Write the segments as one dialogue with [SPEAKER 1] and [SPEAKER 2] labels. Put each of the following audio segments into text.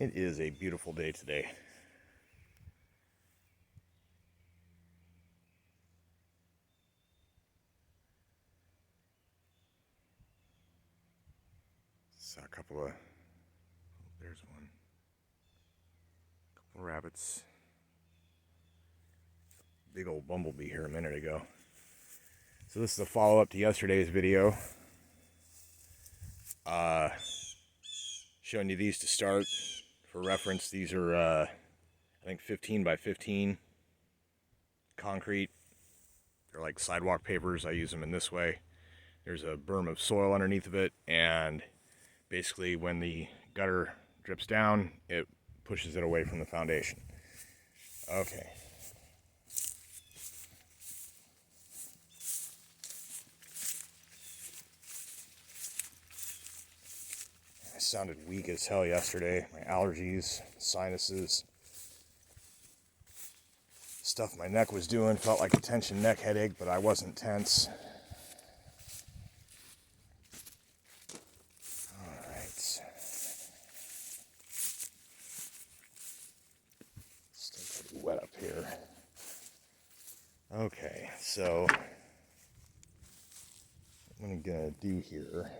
[SPEAKER 1] It is a beautiful day today. Saw a couple of, there's one. A couple of rabbits. Big old bumblebee here a minute ago. So this is a follow-up to yesterday's video. Showing you these to start. For reference, these are, I think 15 by 15 concrete. They're like sidewalk pavers. I use them in this way. There's a berm of soil underneath of it, and basically when the gutter drips down, it pushes it away from the foundation. Okay. I sounded weak as hell yesterday. My allergies, sinuses, stuff my neck was doing, felt like a tension neck headache, but I wasn't tense. Alright. Still pretty wet up here. Okay, so what I'm gonna do here.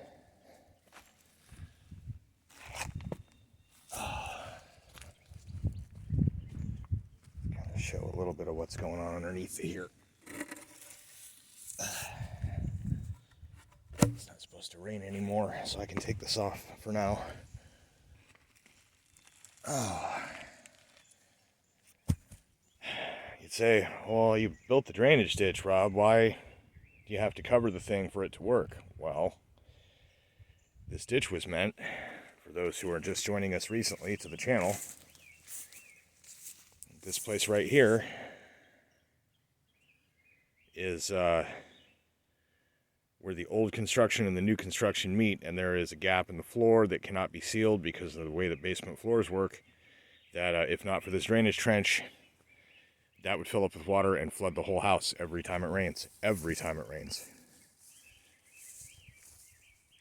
[SPEAKER 1] Show a little bit of what's going on underneath here. It's not supposed to rain anymore, so I can take this off for now. You'd say, well, you built the drainage ditch, Rob. Why do you have to cover the thing for it to work? Well, this ditch was meant, for those who are just joining us recently to the channel, this place right here is where the old construction and the new construction meet, and there is a gap in the floor that cannot be sealed because of the way that basement floors work, that if not for this drainage trench, that would fill up with water and flood the whole house every time it rains. Every time it rains.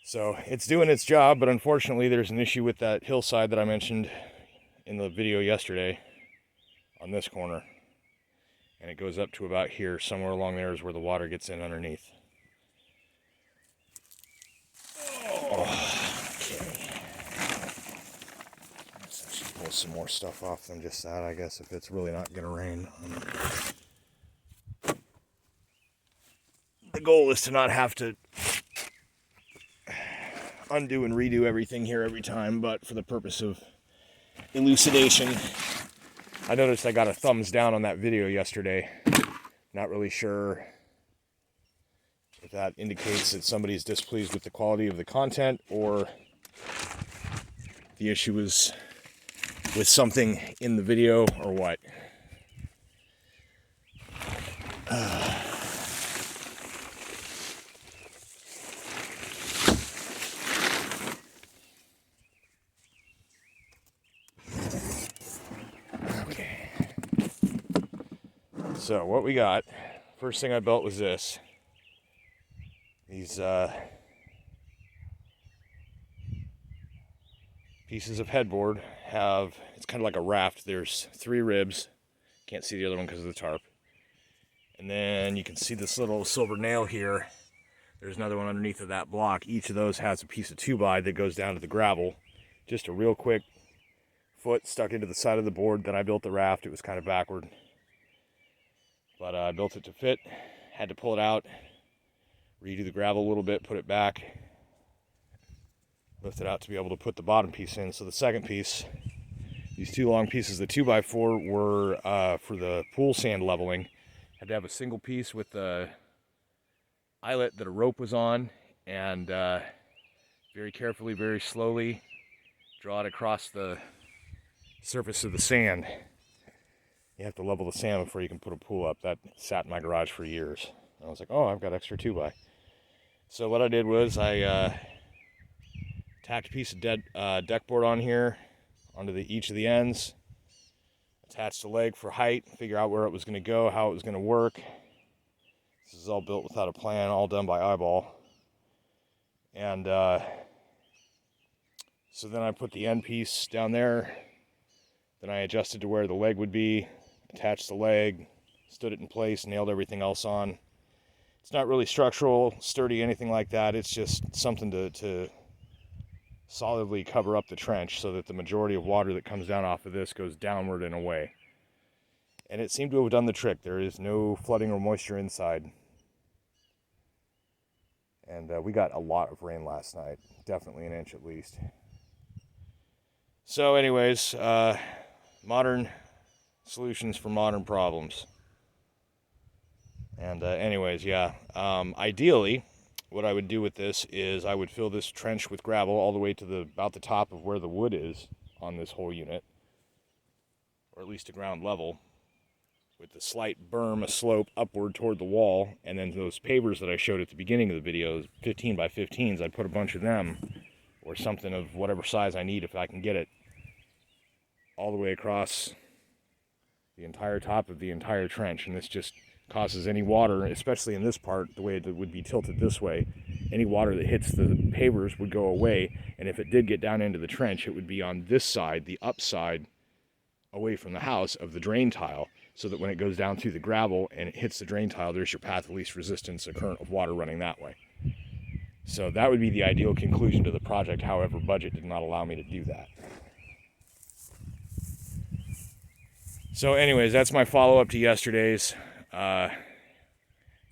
[SPEAKER 1] So it's doing its job, but unfortunately there's an issue with that hillside that I mentioned in the video yesterday. On this corner, and it goes up to about here. Somewhere along there is where the water gets in underneath. Oh, okay. I should pull some more stuff off than just that, I guess, if it's really not going to rain. The goal is to not have to undo and redo everything here every time, but for the purpose of elucidation, I noticed I got a thumbs down on that video yesterday. Not really sure if that indicates that somebody's displeased with the quality of the content, or the issue is with something in the video, or what. So what we got, first thing I built was this. These pieces of headboard have, it's kind of like a raft. There's 3 ribs. Can't see the other one because of the tarp. And then you can see this little silver nail here. There's another one underneath of that block. Each of those has a piece of 2x that goes down to the gravel. Just a real quick foot stuck into the side of the board. Then I built the raft. It was kind of backward. But I built it to fit, had to pull it out, redo the gravel a little bit, put it back, lift it out to be able to put the bottom piece in. So the second piece, these 2 long pieces, the 2x4 were for the pool sand leveling. Had to have a single piece with the eyelet that a rope was on, and very carefully, very slowly draw it across the surface of the sand. You have to level the sand before you can put a pool up. That sat in my garage for years. I was like, oh, I've got extra 2x. So what I did was I tacked a piece of deck board on here, onto each of the ends, attached a leg for height, figure out where it was going to go, how it was going to work. This is all built without a plan, all done by eyeball. And so then I put the end piece down there, Then I adjusted to where the leg would be, attached the leg, stood it in place, nailed everything else on. It's not really structural, sturdy, anything like that. It's just something to solidly cover up the trench so that the majority of water that comes down off of this goes downward and away. And it seemed to have done the trick. There is no flooding or moisture inside. And we got a lot of rain last night, definitely an inch at least. So anyways, modern solutions for modern problems. And anyways, yeah, ideally, what I would do with this is I would fill this trench with gravel all the way to about the top of where the wood is on this whole unit, or at least to ground level, with a slight berm, a slope upward toward the wall, and then those pavers that I showed at the beginning of the video, 15 by 15s, I'd put a bunch of them, or something of whatever size I need if I can get it, all the way across the entire top of the entire trench. And this just causes any water, especially in this part, the way it would be tilted this way, any water that hits the pavers would go away, and if it did get down into the trench, it would be on this side, the upside, away from the house of the drain tile, so that when it goes down through the gravel and it hits the drain tile, there's your path of least resistance, a current of water running that way. So that would be the ideal conclusion to the project. However, budget did not allow me to do that. So anyways, that's my follow-up to yesterday's. That's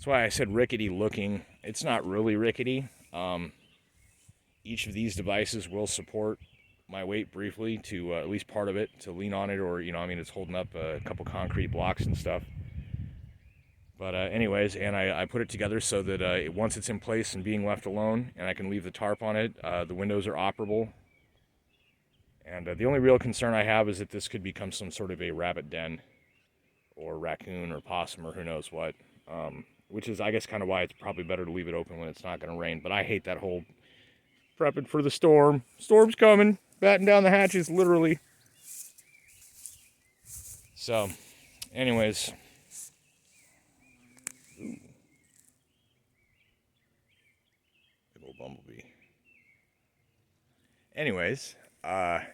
[SPEAKER 1] why I said rickety looking. It's not really rickety. Each of these devices will support my weight briefly to at least part of it, to lean on it, or, it's holding up a couple concrete blocks and stuff. But anyways, and I put it together so that once it's in place and being left alone, and I can leave the tarp on it, the windows are operable. And the only real concern I have is that this could become some sort of a rabbit den, or raccoon, or possum, or who knows what. Which is, I guess, kind of why it's probably better to leave it open when it's not going to rain. But I hate that whole prepping for the storm. Storm's coming. Batten down the hatches, literally. So, anyways. Ooh. Big old bumblebee. Anyways, that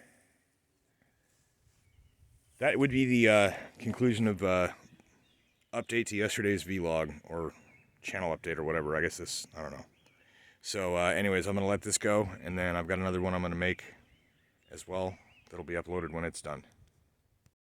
[SPEAKER 1] would be the conclusion of update to yesterday's vlog, or channel update, or whatever. I guess this, I don't know. So anyways, I'm going to let this go, and then I've got another one I'm going to make as well that'll be uploaded when it's done.